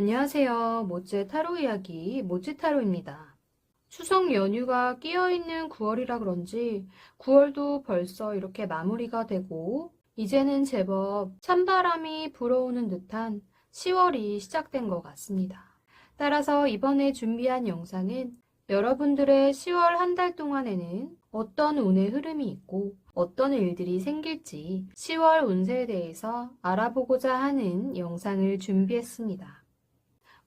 안녕하세요. 모찌의 타로 이야기 모찌타로입니다. 추석 연휴가 끼어있는 9월이라 그런지 9월도 벌써 이렇게 마무리가 되고 이제는 제법 찬바람이 불어오는 듯한 10월이 시작된 것 같습니다. 따라서 이번에 준비한 영상은 여러분들의 10월 한 달 동안에는 어떤 운의 흐름이 있고 어떤 일들이 생길지 10월 운세에 대해서 알아보고자 하는 영상을 준비했습니다.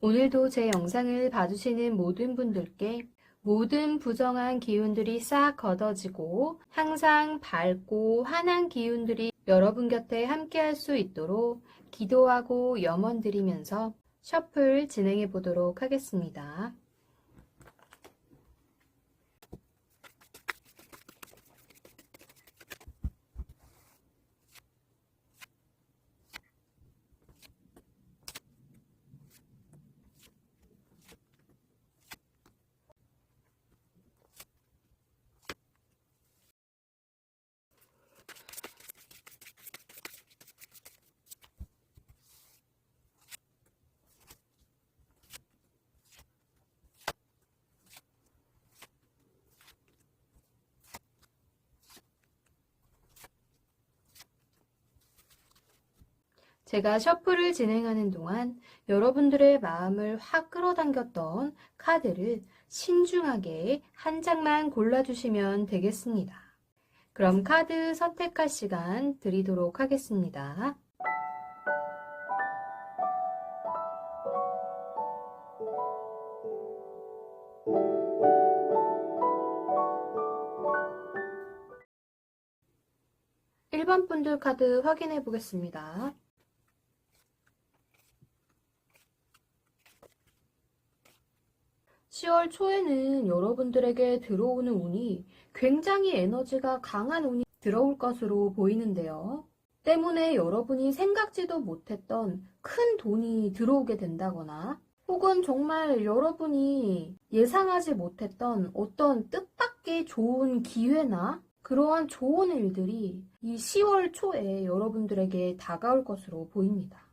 오늘도 제 영상을 봐주시는 모든 분들께 모든 부정한 기운들이 싹 걷어지고 항상 밝고 환한 기운들이 여러분 곁에 함께 할 수 있도록 기도하고 염원드리면서 셔플 진행해 보도록 하겠습니다. 제가 셔플을 진행하는 동안 여러분들의 마음을 확 끌어당겼던 카드를 신중하게 한 장만 골라주시면 되겠습니다. 그럼 카드 선택할 시간 드리도록 하겠습니다. 일 번 분들 카드 확인해 보겠습니다. 10월 초에는 여러분들에게 들어오는 운이 굉장히 에너지가 강한 운이 들어올 것으로 보이는데요. 때문에 여러분이 생각지도 못했던 큰 돈이 들어오게 된다거나 혹은 정말 여러분이 예상하지 못했던 어떤 뜻밖의 좋은 기회나 그러한 좋은 일들이 이 10월 초에 여러분들에게 다가올 것으로 보입니다.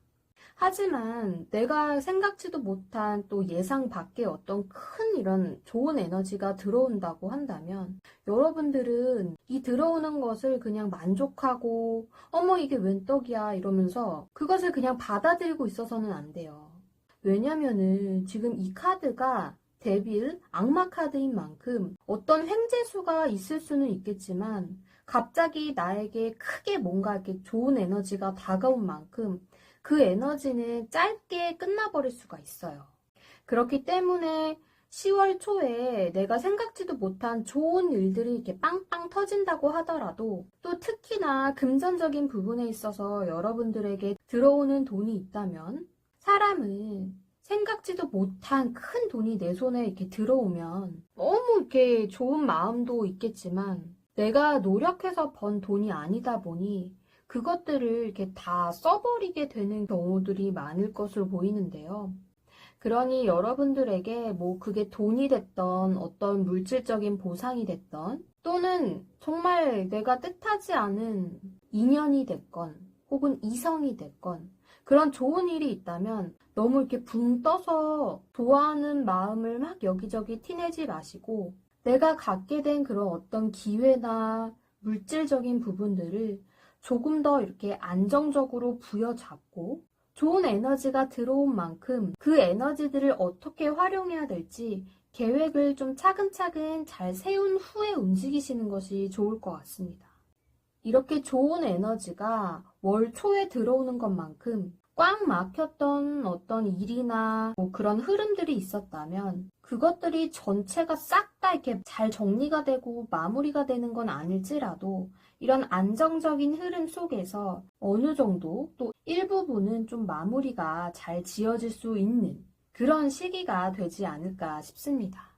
하지만 내가 생각지도 못한 또 예상 밖의 어떤 큰 이런 좋은 에너지가 들어온다고 한다면 여러분들은 이 들어오는 것을 그냥 만족하고 어머 이게 웬 떡이야 이러면서 그것을 그냥 받아들이고 있어서는 안 돼요. 왜냐면은 지금 이 카드가 데빌, 악마 카드인 만큼 어떤 횡재수가 있을 수는 있겠지만 갑자기 나에게 크게 뭔가 이렇게 좋은 에너지가 다가온 만큼 그 에너지는 짧게 끝나버릴 수가 있어요. 그렇기 때문에 10월 초에 내가 생각지도 못한 좋은 일들이 이렇게 빵빵 터진다고 하더라도 또 특히나 금전적인 부분에 있어서 여러분들에게 들어오는 돈이 있다면 사람은 생각지도 못한 큰 돈이 내 손에 이렇게 들어오면 너무 이렇게 좋은 마음도 있겠지만 내가 노력해서 번 돈이 아니다 보니 그것들을 이렇게 다 써버리게 되는 경우들이 많을 것으로 보이는데요. 그러니 여러분들에게 뭐 그게 돈이 됐던 어떤 물질적인 보상이 됐던 또는 정말 내가 뜻하지 않은 인연이 됐건 혹은 이성이 됐건 그런 좋은 일이 있다면 너무 이렇게 붕 떠서 좋아하는 마음을 막 여기저기 티내지 마시고 내가 갖게 된 그런 어떤 기회나 물질적인 부분들을 조금 더 이렇게 안정적으로 부여잡고 좋은 에너지가 들어온 만큼 그 에너지들을 어떻게 활용해야 될지 계획을 좀 차근차근 잘 세운 후에 움직이시는 것이 좋을 것 같습니다. 이렇게 좋은 에너지가 월 초에 들어오는 것만큼 꽉 막혔던 어떤 일이나 뭐 그런 흐름들이 있었다면 그것들이 전체가 싹 다 이렇게 잘 정리가 되고 마무리가 되는 건 아닐지라도 이런 안정적인 흐름 속에서 어느 정도 또 일부분은 좀 마무리가 잘 지어질 수 있는 그런 시기가 되지 않을까 싶습니다.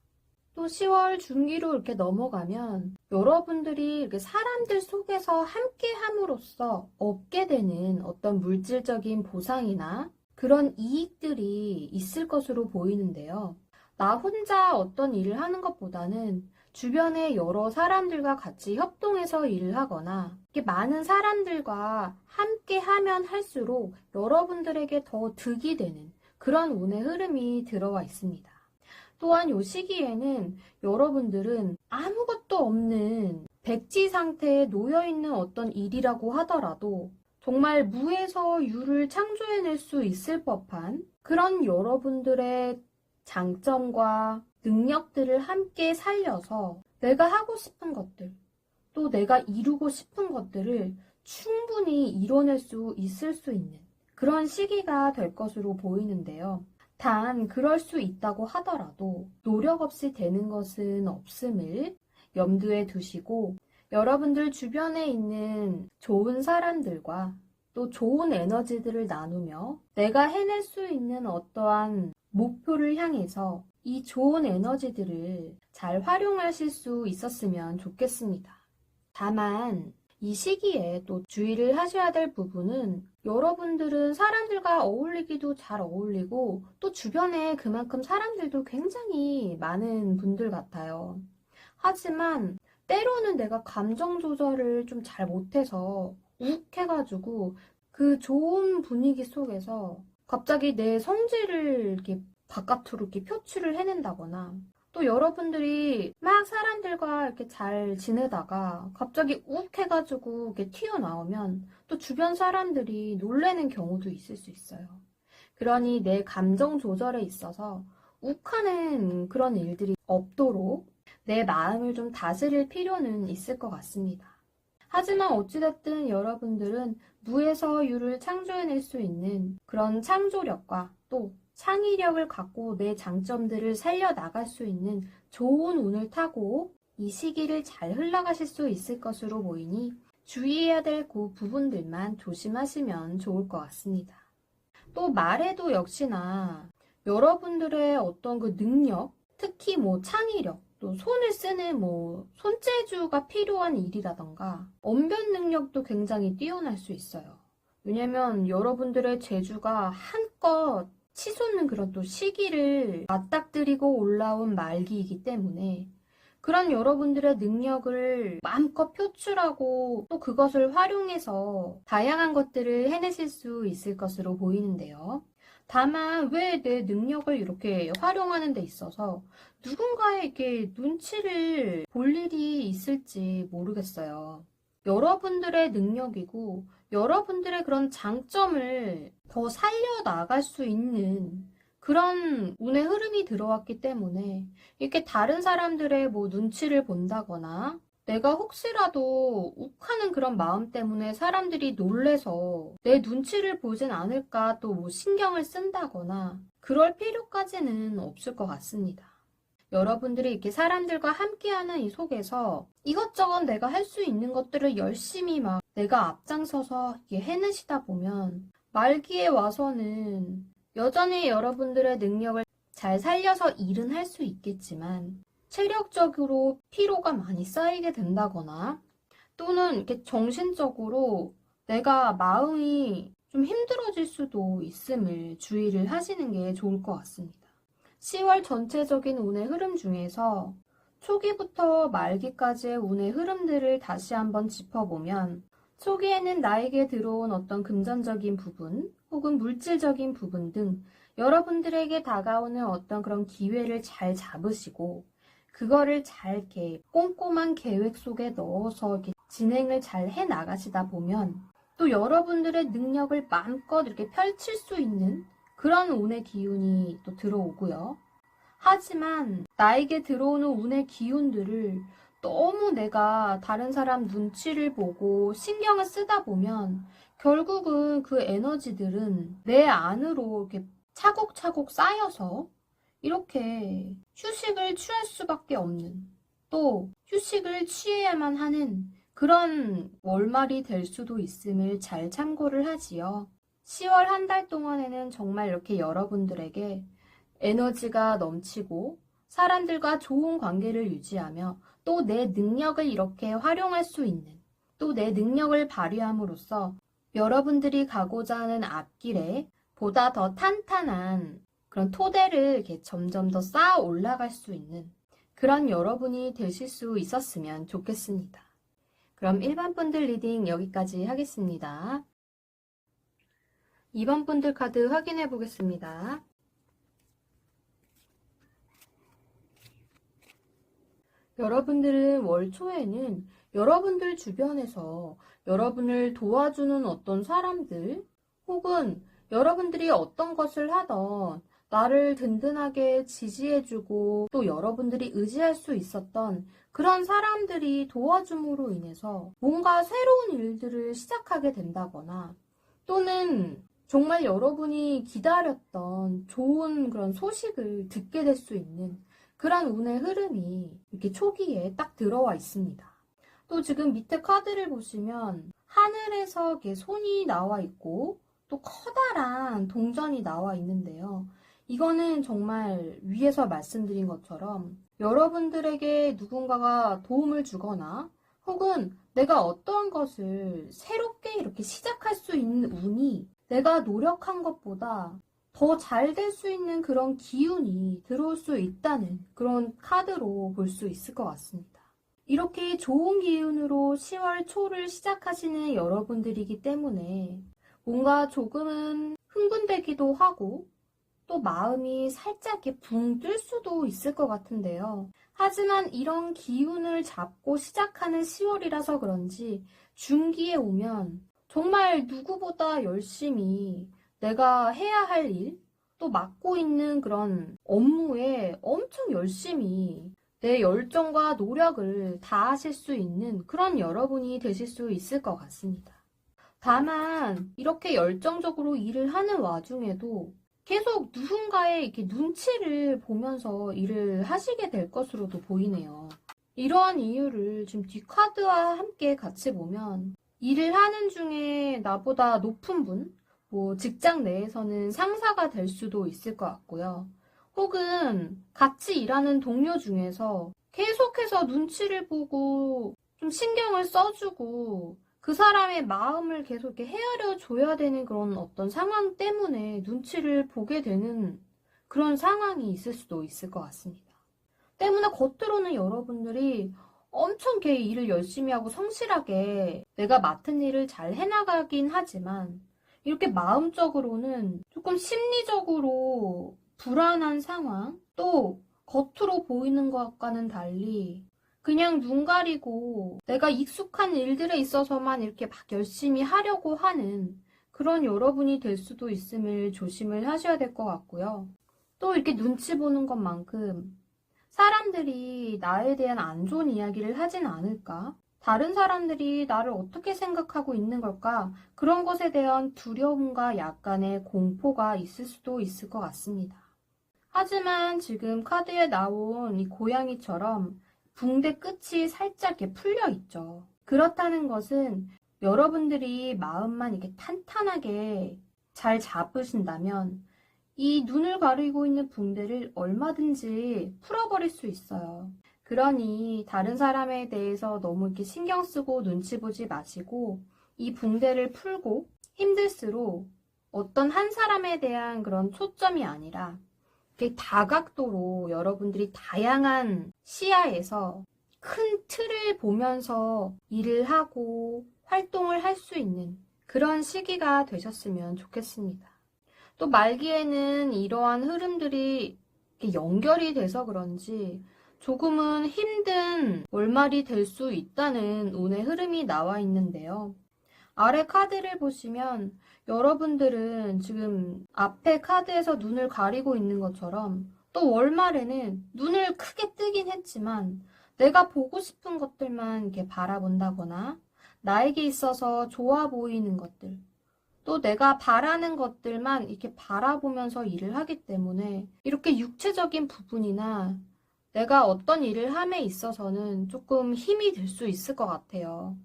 또 10월 중기로 이렇게 넘어가면 여러분들이 이렇게 사람들 속에서 함께 함으로써 얻게 되는 어떤 물질적인 보상이나 그런 이익들이 있을 것으로 보이는데요. 나 혼자 어떤 일을 하는 것보다는 주변의 여러 사람들과 같이 협동해서 일을 하거나 이렇게 많은 사람들과 함께 하면 할수록 여러분들에게 더 득이 되는 그런 운의 흐름이 들어와 있습니다. 또한 이 시기에는 여러분들은 아무것도 없는 백지 상태에 놓여있는 어떤 일이라고 하더라도 정말 무에서 유를 창조해낼 수 있을 법한 그런 여러분들의 장점과 능력들을 함께 살려서 내가 하고 싶은 것들, 또 내가 이루고 싶은 것들을 충분히 이뤄낼 수 있을 수 있는 그런 시기가 될 것으로 보이는데요. 단 그럴 수 있다고 하더라도 노력 없이 되는 것은 없음을 염두에 두시고 여러분들 주변에 있는 좋은 사람들과 또 좋은 에너지들을 나누며 내가 해낼 수 있는 어떠한 목표를 향해서 이 좋은 에너지들을 잘 활용하실 수 있었으면 좋겠습니다. 다만 이 시기에 또 주의를 하셔야 될 부분은 여러분들은 사람들과 어울리기도 잘 어울리고 또 주변에 그만큼 사람들도 굉장히 많은 분들 같아요. 하지만 때로는 내가 감정 조절을 좀 잘 못해서 욱해가지고 그 좋은 분위기 속에서 갑자기 내 성질을 이렇게 바깥으로 이렇게 표출을 해낸다거나 또 여러분들이 막 사람들과 이렇게 잘 지내다가 갑자기 욱 해가지고 이렇게 튀어나오면 또 주변 사람들이 놀라는 경우도 있을 수 있어요. 그러니 내 감정 조절에 있어서 욱하는 그런 일들이 없도록 내 마음을 좀 다스릴 필요는 있을 것 같습니다. 하지만 어찌됐든 여러분들은 무에서 유를 창조해낼 수 있는 그런 창조력과 또 창의력을 갖고 내 장점들을 살려나갈 수 있는 좋은 운을 타고 이 시기를 잘 흘러가실 수 있을 것으로 보이니 주의해야 될 그 부분들만 조심하시면 좋을 것 같습니다. 또 말에도 역시나 여러분들의 어떤 그 능력, 특히 창의력, 또 손을 쓰는 손재주가 필요한 일이라던가 언변 능력도 굉장히 뛰어날 수 있어요. 왜냐면 여러분들의 재주가 한껏 치솟는 그런 또 시기를 맞닥뜨리고 올라온 말기이기 때문에 그런 여러분들의 능력을 마음껏 표출하고 또 그것을 활용해서 다양한 것들을 해내실 수 있을 것으로 보이는데요. 다만 왜 내 능력을 이렇게 활용하는 데 있어서 누군가에게 눈치를 볼 일이 있을지 모르겠어요. 여러분들의 능력이고 여러분들의 그런 장점을 더 살려나갈 수 있는 그런 운의 흐름이 들어왔기 때문에 이렇게 다른 사람들의 눈치를 본다거나 내가 혹시라도 욱하는 그런 마음 때문에 사람들이 놀래서 내 눈치를 보진 않을까 또 신경을 쓴다거나 그럴 필요까지는 없을 것 같습니다. 여러분들이 이렇게 사람들과 함께하는 이 속에서 이것저것 내가 할 수 있는 것들을 열심히 내가 앞장서서 해내시다 보면 말기에 와서는 여전히 여러분들의 능력을 잘 살려서 일은 할 수 있겠지만 체력적으로 피로가 많이 쌓이게 된다거나 또는 이렇게 정신적으로 내가 마음이 좀 힘들어질 수도 있음을 주의를 하시는 게 좋을 것 같습니다. 10월 전체적인 운의 흐름 중에서 초기부터 말기까지의 운의 흐름들을 다시 한번 짚어보면 초기에는 나에게 들어온 어떤 금전적인 부분 혹은 물질적인 부분 등 여러분들에게 다가오는 어떤 그런 기회를 잘 잡으시고 그거를 잘 이렇게 꼼꼼한 계획 속에 넣어서 이렇게 진행을 잘 해나가시다 보면 또 여러분들의 능력을 마음껏 이렇게 펼칠 수 있는 그런 운의 기운이 또 들어오고요. 하지만 나에게 들어오는 운의 기운들을 너무 내가 다른 사람 눈치를 보고 신경을 쓰다 보면 결국은 그 에너지들은 내 안으로 이렇게 차곡차곡 쌓여서 이렇게 휴식을 취할 수밖에 없는 또 휴식을 취해야만 하는 그런 월말이 될 수도 있음을 잘 참고를 하지요. 10월 한 달 동안에는 정말 이렇게 여러분들에게 에너지가 넘치고 사람들과 좋은 관계를 유지하며 또 내 능력을 이렇게 활용할 수 있는 또 내 능력을 발휘함으로써 여러분들이 가고자 하는 앞길에 보다 더 탄탄한 그런 토대를 이렇게 점점 더 쌓아 올라갈 수 있는 그런 여러분이 되실 수 있었으면 좋겠습니다. 그럼 일반 분들 리딩 여기까지 하겠습니다. 2번 분들 카드 확인해 보겠습니다. 여러분들은 월 초에는 여러분들 주변에서 여러분을 도와주는 어떤 사람들, 혹은 여러분들이 어떤 것을 하던 나를 든든하게 지지해주고 또 여러분들이 의지할 수 있었던 그런 사람들이 도와줌으로 인해서 뭔가 새로운 일들을 시작하게 된다거나, 또는 정말 여러분이 기다렸던 좋은 그런 소식을 듣게 될 수 있는 그런 운의 흐름이 이렇게 초기에 딱 들어와 있습니다. 또 지금 밑에 카드를 보시면 하늘에서 이렇게 손이 나와 있고 또 커다란 동전이 나와 있는데요. 이거는 정말 위에서 말씀드린 것처럼 여러분들에게 누군가가 도움을 주거나, 혹은 내가 어떠한 것을 새롭게 이렇게 시작할 수 있는 운이 내가 노력한 것보다 더 잘 될 수 있는 그런 기운이 들어올 수 있다는 그런 카드로 볼 수 있을 것 같습니다. 이렇게 좋은 기운으로 10월 초를 시작하시는 여러분들이기 때문에 뭔가 조금은 흥분되기도 하고 또 마음이 살짝 이렇게 붕 뜰 수도 있을 것 같은데요. 하지만 이런 기운을 잡고 시작하는 10월이라서 그런지 중기에 오면 정말 누구보다 열심히 내가 해야 할 일, 또 맡고 있는 그런 업무에 엄청 열심히 내 열정과 노력을 다하실 수 있는 그런 여러분이 되실 수 있을 것 같습니다. 다만 이렇게 열정적으로 일을 하는 와중에도 계속 누군가의 이렇게 눈치를 보면서 일을 하시게 될 것으로도 보이네요. 이러한 이유를 지금 뒷카드와 함께 같이 보면, 일을 하는 중에 나보다 높은 분, 직장 내에서는 상사가 될 수도 있을 것 같고요. 혹은 같이 일하는 동료 중에서 계속해서 눈치를 보고 좀 신경을 써주고 그 사람의 마음을 계속 이렇게 헤아려 줘야 되는 그런 어떤 상황 때문에 눈치를 보게 되는 그런 상황이 있을 수도 있을 것 같습니다. 때문에 겉으로는 여러분들이 엄청 이렇게 일을 열심히 하고 성실하게 내가 맡은 일을 잘 해나가긴 하지만, 이렇게 마음적으로는 조금 심리적으로 불안한 상황, 또 겉으로 보이는 것과는 달리 그냥 눈 가리고 내가 익숙한 일들에 있어서만 이렇게 막 열심히 하려고 하는 그런 여러분이 될 수도 있음을 조심을 하셔야 될 것 같고요. 또 이렇게 눈치 보는 것만큼 사람들이 나에 대한 안 좋은 이야기를 하진 않을까? 다른 사람들이 나를 어떻게 생각하고 있는 걸까? 그런 것에 대한 두려움과 약간의 공포가 있을 수도 있을 것 같습니다. 하지만 지금 카드에 나온 이 고양이처럼 붕대 끝이 살짝 이렇게 풀려 있죠. 그렇다는 것은 여러분들이 마음만 이렇게 탄탄하게 잘 잡으신다면 이 눈을 가리고 있는 붕대를 얼마든지 풀어버릴 수 있어요. 그러니 다른 사람에 대해서 너무 이렇게 신경 쓰고 눈치 보지 마시고, 이 붕대를 풀고 힘들수록 어떤 한 사람에 대한 그런 초점이 아니라 이렇게 다각도로 여러분들이 다양한 시야에서 큰 틀을 보면서 일을 하고 활동을 할 수 있는 그런 시기가 되셨으면 좋겠습니다. 또 말기에는 이러한 흐름들이 이렇게 연결이 돼서 그런지 조금은 힘든 월말이 될 수 있다는 운의 흐름이 나와 있는데요. 아래 카드를 보시면 여러분들은 지금 앞에 카드에서 눈을 가리고 있는 것처럼 또 월말에는 눈을 크게 뜨긴 했지만 내가 보고 싶은 것들만 이렇게 바라본다거나 나에게 있어서 좋아 보이는 것들, 또 내가 바라는 것들만 이렇게 바라보면서 일을 하기 때문에 이렇게 육체적인 부분이나 내가 어떤 일을 함에 있어서는 조금 힘이 들 수 있을 것 같아요.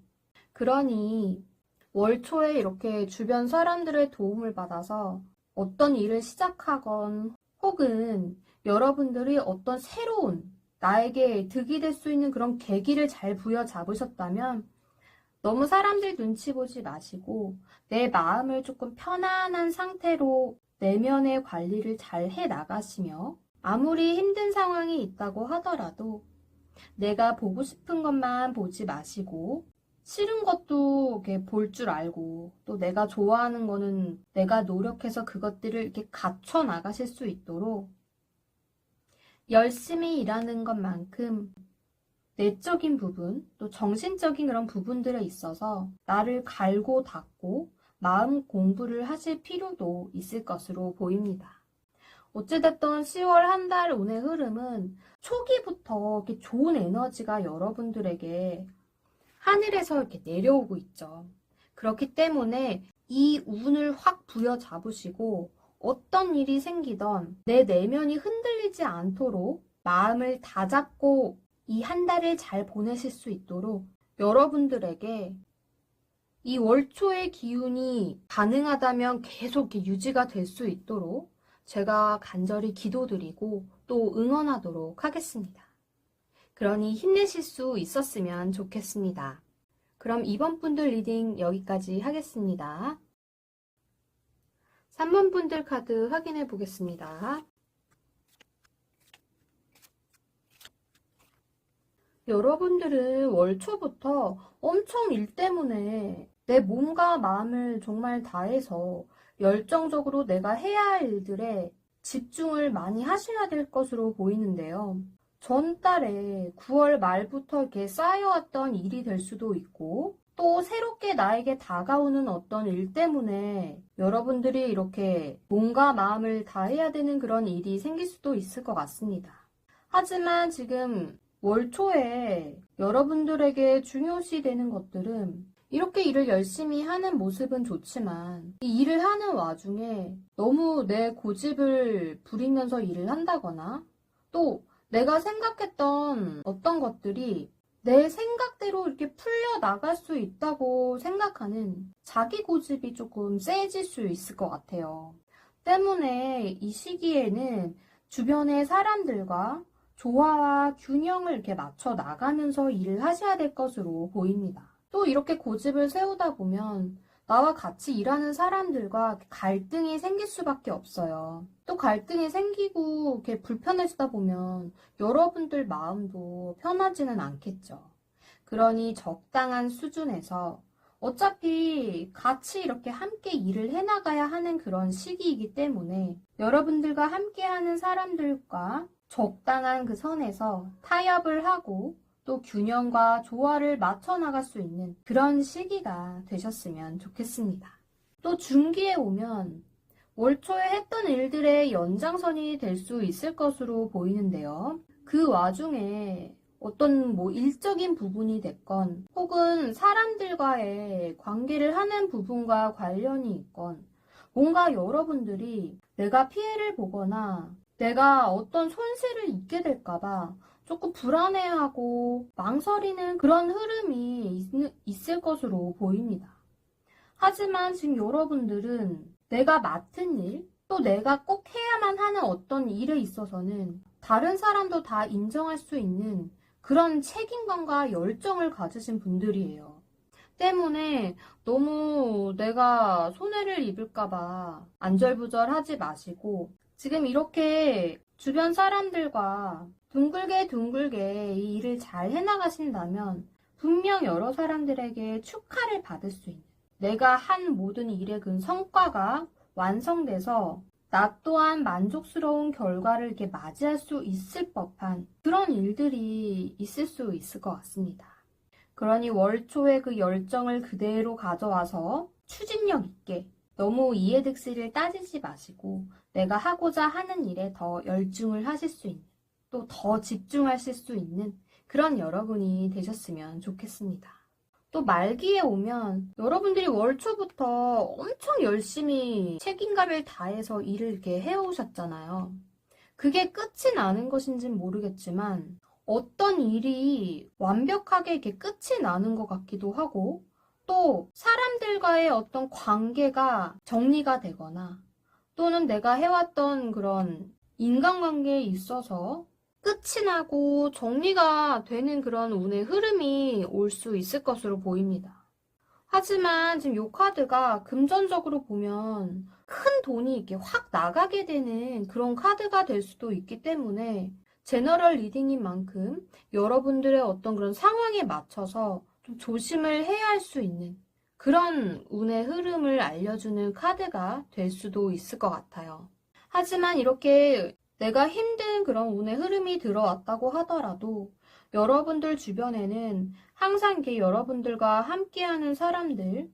그러니 월 초에 이렇게 주변 사람들의 도움을 받아서 어떤 일을 시작하건, 혹은 여러분들이 어떤 새로운 나에게 득이 될 수 있는 그런 계기를 잘 부여잡으셨다면 너무 사람들 눈치 보지 마시고 내 마음을 조금 편안한 상태로 내면의 관리를 잘 해 나가시며, 아무리 힘든 상황이 있다고 하더라도 내가 보고 싶은 것만 보지 마시고 싫은 것도 이렇게 볼 줄 알고, 또 내가 좋아하는 거는 내가 노력해서 그것들을 이렇게 갖춰 나가실 수 있도록 열심히 일하는 것만큼 내적인 부분, 또 정신적인 그런 부분들에 있어서 나를 갈고 닦고 마음 공부를 하실 필요도 있을 것으로 보입니다. 어찌됐든 10월 한 달 운의 흐름은 초기부터 이렇게 좋은 에너지가 여러분들에게 하늘에서 이렇게 내려오고 있죠. 그렇기 때문에 이 운을 확 부여잡으시고 어떤 일이 생기던 내 내면이 흔들리지 않도록 마음을 다잡고 이 한 달을 잘 보내실 수 있도록 여러분들에게 이 월초의 기운이 가능하다면 계속 유지가 될 수 있도록 제가 간절히 기도드리고 또 응원하도록 하겠습니다. 그러니 힘내실 수 있었으면 좋겠습니다. 그럼 이번 분들 리딩 여기까지 하겠습니다. 3번 분들 카드 확인해 보겠습니다. 여러분들은 월초부터 엄청 일 때문에 내 몸과 마음을 정말 다해서 열정적으로 내가 해야 할 일들에 집중을 많이 하셔야 될 것으로 보이는데요. 전달에 9월 말부터 이렇게 쌓여왔던 일이 될 수도 있고 또 새롭게 나에게 다가오는 어떤 일 때문에 여러분들이 이렇게 몸과 마음을 다해야 되는 그런 일이 생길 수도 있을 것 같습니다. 하지만 지금 월 초에 여러분들에게 중요시 되는 것들은 이렇게 일을 열심히 하는 모습은 좋지만 이 일을 하는 와중에 너무 내 고집을 부리면서 일을 한다거나 또 내가 생각했던 어떤 것들이 내 생각대로 이렇게 풀려나갈 수 있다고 생각하는 자기 고집이 조금 세질 수 있을 것 같아요. 때문에 이 시기에는 주변의 사람들과 조화와 균형을 이렇게 맞춰 나가면서 일을 하셔야 될 것으로 보입니다. 또 이렇게 고집을 세우다 보면 나와 같이 일하는 사람들과 갈등이 생길 수밖에 없어요. 또 갈등이 생기고 이렇게 불편해지다 보면 여러분들 마음도 편하지는 않겠죠. 그러니 적당한 수준에서 어차피 같이 이렇게 함께 일을 해나가야 하는 그런 시기이기 때문에 여러분들과 함께하는 사람들과 적당한 그 선에서 타협을 하고 또 균형과 조화를 맞춰 나갈 수 있는 그런 시기가 되셨으면 좋겠습니다. 또 중기에 오면 월 초에 했던 일들의 연장선이 될 수 있을 것으로 보이는데요. 그 와중에 어떤 일적인 부분이 됐건 혹은 사람들과의 관계를 하는 부분과 관련이 있건 뭔가 여러분들이 내가 피해를 보거나 내가 어떤 손실을 입게 될까봐 조금 불안해하고 망설이는 그런 흐름이 있을 것으로 보입니다. 하지만 지금 여러분들은 내가 맡은 일, 또 내가 꼭 해야만 하는 어떤 일에 있어서는 다른 사람도 다 인정할 수 있는 그런 책임감과 열정을 가지신 분들이에요. 때문에 너무 내가 손해를 입을까봐 안절부절하지 마시고 지금 이렇게 주변 사람들과 둥글게 이 일을 잘 해나가신다면 분명 여러 사람들에게 축하를 받을 수 있는 내가 한 모든 일의 그 성과가 완성돼서 나 또한 만족스러운 결과를 이렇게 맞이할 수 있을 법한 그런 일들이 있을 수 있을 것 같습니다. 그러니 월 초에 그 열정을 그대로 가져와서 추진력 있게 너무 이해득실을 따지지 마시고 내가 하고자 하는 일에 더 열중을 하실 수 있는 또 더 집중하실 수 있는 그런 여러분이 되셨으면 좋겠습니다. 또 말기에 오면 여러분들이 월 초부터 엄청 열심히 책임감을 다해서 일을 이렇게 해오셨잖아요. 그게 끝이 나는 것인지는 모르겠지만 어떤 일이 완벽하게 이렇게 끝이 나는 것 같기도 하고 또 사람들과의 어떤 관계가 정리가 되거나 또는 내가 해왔던 그런 인간관계에 있어서 끝이 나고 정리가 되는 그런 운의 흐름이 올 수 있을 것으로 보입니다. 하지만 지금 이 카드가 금전적으로 보면 큰 돈이 이렇게 확 나가게 되는 그런 카드가 될 수도 있기 때문에 제너럴 리딩인 만큼 여러분들의 어떤 그런 상황에 맞춰서 좀 조심을 해야 할 수 있는 그런 운의 흐름을 알려주는 카드가 될 수도 있을 것 같아요. 하지만 이렇게 내가 힘든 그런 운의 흐름이 들어왔다고 하더라도 여러분들 주변에는 항상 이렇게 여러분들과 함께하는 사람들,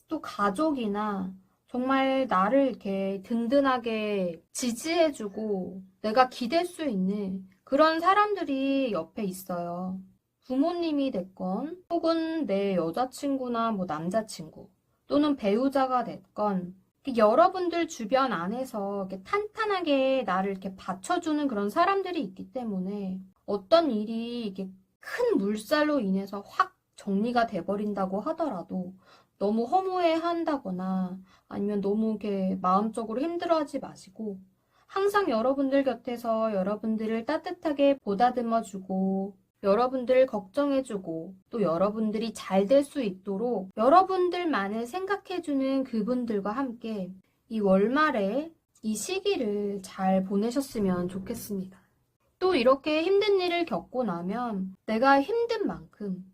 또 가족이나 정말 나를 이렇게 든든하게 지지해주고 내가 기댈 수 있는 그런 사람들이 옆에 있어요. 부모님이 됐건, 혹은 내 여자친구나 뭐 남자친구, 또는 배우자가 됐건, 여러분들 주변 안에서 이렇게 탄탄하게 나를 이렇게 받쳐주는 그런 사람들이 있기 때문에 어떤 일이 이게 큰 물살로 인해서 확 정리가 돼버린다고 하더라도 너무 허무해 한다거나 아니면 너무 이렇게 마음적으로 힘들어하지 마시고 항상 여러분들 곁에서 여러분들을 따뜻하게 보다듬어주고 여러분들을 걱정해주고 또 여러분들이 잘 될 수 있도록 여러분들만을 생각해주는 그분들과 함께 이 월말에 이 시기를 잘 보내셨으면 좋겠습니다. 또 이렇게 힘든 일을 겪고 나면 내가 힘든 만큼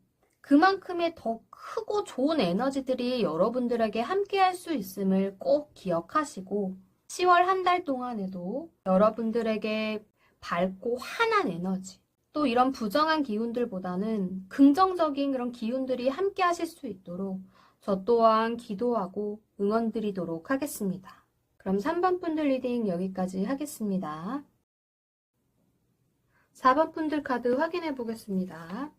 그만큼의 더 크고 좋은 에너지들이 여러분들에게 함께 할 수 있음을 꼭 기억하시고 10월 한 달 동안에도 여러분들에게 밝고 환한 에너지 또 이런 부정한 기운들보다는 긍정적인 그런 기운들이 함께 하실 수 있도록 저 또한 기도하고 응원드리도록 하겠습니다. 그럼 3번 분들 리딩 여기까지 하겠습니다. 4번 분들 카드 확인해 보겠습니다.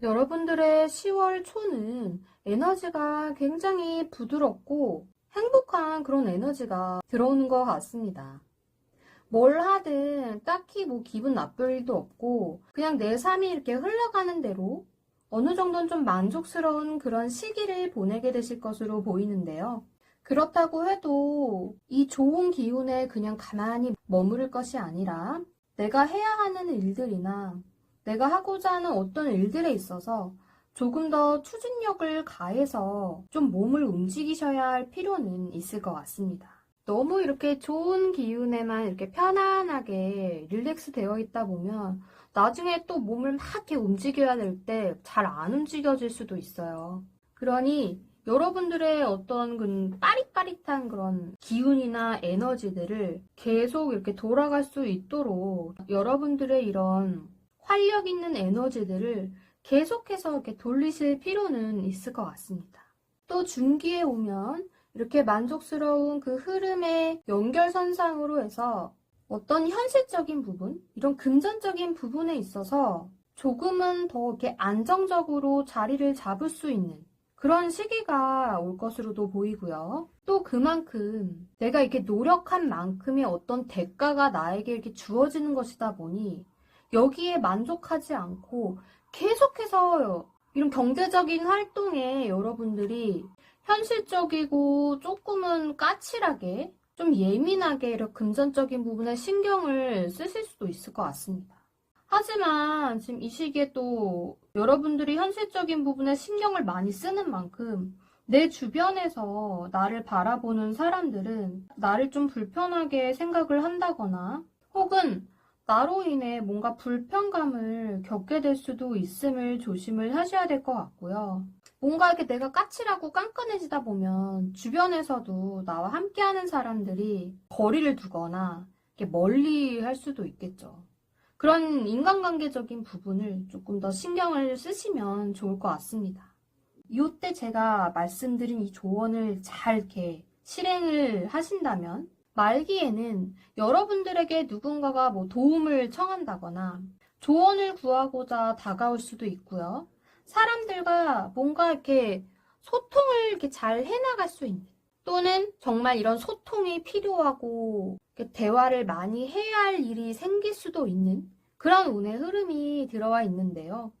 여러분들의 10월 초는 에너지가 굉장히 부드럽고 행복한 그런 에너지가 들어오는 것 같습니다. 뭘 하든 딱히 뭐 기분 나쁠 일도 없고 그냥 내 삶이 이렇게 흘러가는 대로 어느 정도는 좀 만족스러운 그런 시기를 보내게 되실 것으로 보이는데요. 그렇다고 해도 이 좋은 기운에 그냥 가만히 머무를 것이 아니라 내가 해야 하는 일들이나 내가 하고자 하는 어떤 일들에 있어서 조금 더 추진력을 가해서 좀 몸을 움직이셔야 할 필요는 있을 것 같습니다. 너무 이렇게 좋은 기운에만 이렇게 편안하게 릴렉스 되어 있다 보면 나중에 또 몸을 막 이렇게 움직여야 될 때 잘 안 움직여질 수도 있어요. 그러니 여러분들의 어떤 그 빠릿빠릿한 그런 기운이나 에너지들을 계속 이렇게 돌아갈 수 있도록 여러분들의 이런 활력 있는 에너지들을 계속해서 이렇게 돌리실 필요는 있을 것 같습니다. 또 중기에 오면 이렇게 만족스러운 그 흐름의 연결선상으로 해서 어떤 현실적인 부분, 이런 금전적인 부분에 있어서 조금은 더 이렇게 안정적으로 자리를 잡을 수 있는 그런 시기가 올 것으로도 보이고요. 또 그만큼 내가 이렇게 노력한 만큼의 어떤 대가가 나에게 이렇게 주어지는 것이다 보니 여기에 만족하지 않고 계속해서 이런 경제적인 활동에 여러분들이 현실적이고 조금은 까칠하게 좀 예민하게 이런 금전적인 부분에 신경을 쓰실 수도 있을 것 같습니다. 하지만 지금 이 시기에 또 여러분들이 현실적인 부분에 신경을 많이 쓰는 만큼 내 주변에서 나를 바라보는 사람들은 나를 좀 불편하게 생각을 한다거나 혹은 나로 인해 뭔가 불편감을 겪게 될 수도 있음을 조심을 하셔야 될 것 같고요. 뭔가 이렇게 내가 까칠하고 깐깐해지다 보면 주변에서도 나와 함께하는 사람들이 거리를 두거나 이렇게 멀리 할 수도 있겠죠. 그런 인간관계적인 부분을 조금 더 신경을 쓰시면 좋을 것 같습니다. 이때 제가 말씀드린 이 조언을 잘 이렇게 실행을 하신다면 말기에는 여러분들에게 누군가가 뭐 도움을 청한다거나 조언을 구하고자 다가올 수도 있고요. 사람들과 뭔가 이렇게 소통을 이렇게 잘 해나갈 수 있는 또는 정말 이런 소통이 필요하고 대화를 많이 해야 할 일이 생길 수도 있는 그런 운의 흐름이 들어와 있는데요.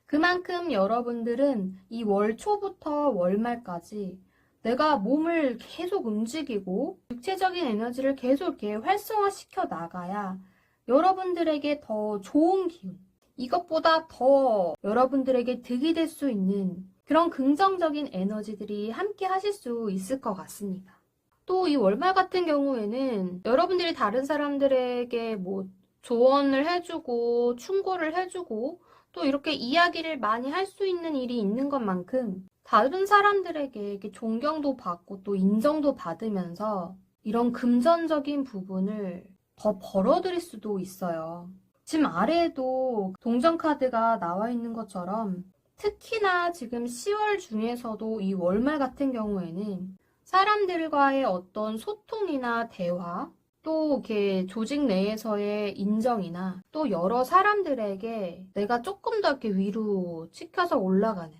그만큼 여러분들은 이 월 초부터 월말까지 내가 몸을 계속 움직이고 육체적인 에너지를 계속 이렇게 활성화시켜 나가야 여러분들에게 더 좋은 기운, 이것보다 더 여러분들에게 득이 될 수 있는 그런 긍정적인 에너지들이 함께 하실 수 있을 것 같습니다. 또 이 월말 같은 경우에는 여러분들이 다른 사람들에게 뭐 조언을 해주고 충고를 해주고 또 이렇게 이야기를 많이 할 수 있는 일이 있는 것만큼 다른 사람들에게 이렇게 존경도 받고 또 인정도 받으면서 이런 금전적인 부분을 더 벌어드릴 수도 있어요. 지금 아래에도 동전 카드가 나와 있는 것처럼 특히나 지금 10월 중에서도 이 월말 같은 경우에는 사람들과의 어떤 소통이나 대화, 또 이렇게 조직 내에서의 인정이나 또 여러 사람들에게 내가 조금 더 이렇게 위로 치켜서 올라가는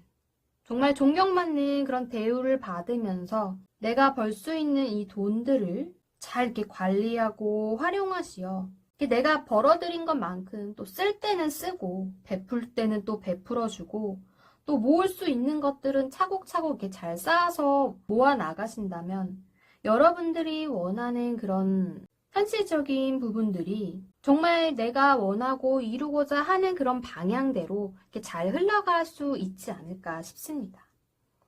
정말 존경받는 그런 대우를 받으면서 내가 벌 수 있는 이 돈들을 잘 이렇게 관리하고 활용하시어 내가 벌어들인 것만큼 또 쓸 때는 쓰고 베풀 때는 또 베풀어주고 또 모을 수 있는 것들은 차곡차곡 이렇게 잘 쌓아서 모아 나가신다면 여러분들이 원하는 그런 현실적인 부분들이 정말 내가 원하고 이루고자 하는 그런 방향대로 이렇게 잘 흘러갈 수 있지 않을까 싶습니다.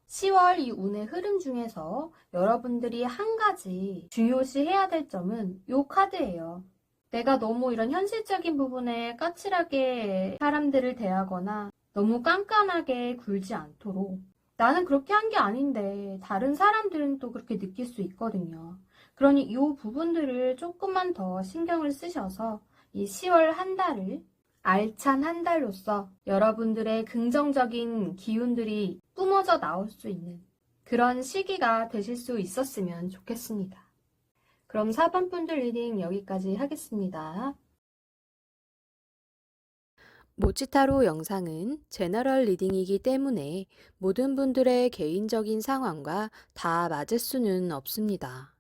10월 이 운의 흐름 중에서 여러분들이 한 가지 중요시 해야 될 점은 이 카드예요. 내가 너무 이런 현실적인 부분에 까칠하게 사람들을 대하거나 너무 깐깐하게 굴지 않도록 나는 그렇게 한 게 아닌데 다른 사람들은 또 그렇게 느낄 수 있거든요. 그러니 이 부분들을 조금만 더 신경을 쓰셔서 이 10월 한 달을 알찬 한 달로서 여러분들의 긍정적인 기운들이 뿜어져 나올 수 있는 그런 시기가 되실 수 있었으면 좋겠습니다. 그럼 4번 분들 리딩 여기까지 하겠습니다. 모치타로 영상은 제너럴 리딩이기 때문에 모든 분들의 개인적인 상황과 다 맞을 수는 없습니다.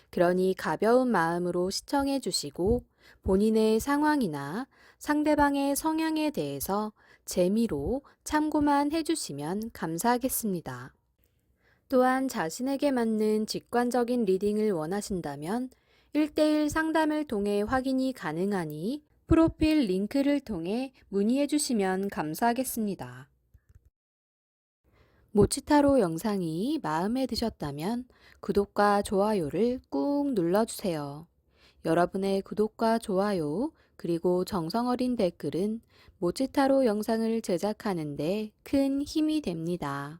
그러니 가벼운 마음으로 시청해 주시고 본인의 상황이나 상대방의 성향에 대해서 재미로 참고만 해주시면 감사하겠습니다. 또한 자신에게 맞는 직관적인 리딩을 원하신다면 1대1 상담을 통해 확인이 가능하니 프로필 링크를 통해 문의해 주시면 감사하겠습니다. 모치타로 영상이 마음에 드셨다면 구독과 좋아요를 꾹 눌러주세요. 여러분의 구독과 좋아요 그리고 정성어린 댓글은 모치타로 영상을 제작하는 데 큰 힘이 됩니다.